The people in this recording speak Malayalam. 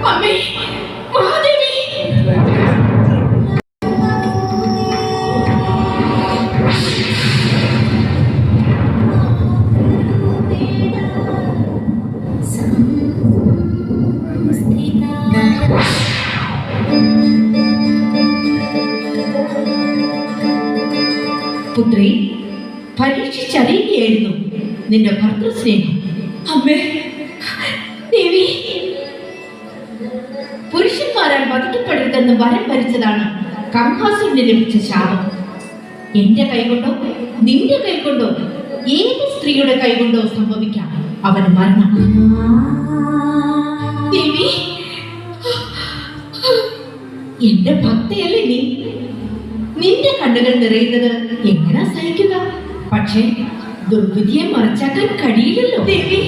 അമ്മേ, മഹാദേവി. പുത്രി, പരീക്ഷിച്ചറിയുകയായിരുന്നു നിന്റെ ഭർത്തൃസ്നേഹം. അമ്മേ, ദേവി, പുരുഷന്മാരാൽ വധിക്കപ്പെടരുതെന്ന് വരം ഭരിച്ചതാണ് കംഹാസുരന് ലഭിച്ച ശാപം. എന്റെ കൈകൊണ്ടോ നിന്റെ കൈകൊണ്ടോ ഏത് സ്ത്രീയുടെ കൈകൊണ്ടോ സംഭവിക്കാം അവന് മരണം. ദേവി, എന്റെ ഭക്തയല്ലേ നീ? നിന്റെ കണ്ണുകൾ നിറയുന്നത് എങ്ങനെ സഹിക്കുക? പക്ഷേ ദുർവിധിയെ മറച്ചാക്കാൻ കഴിയില്ലല്ലോ ദേവി.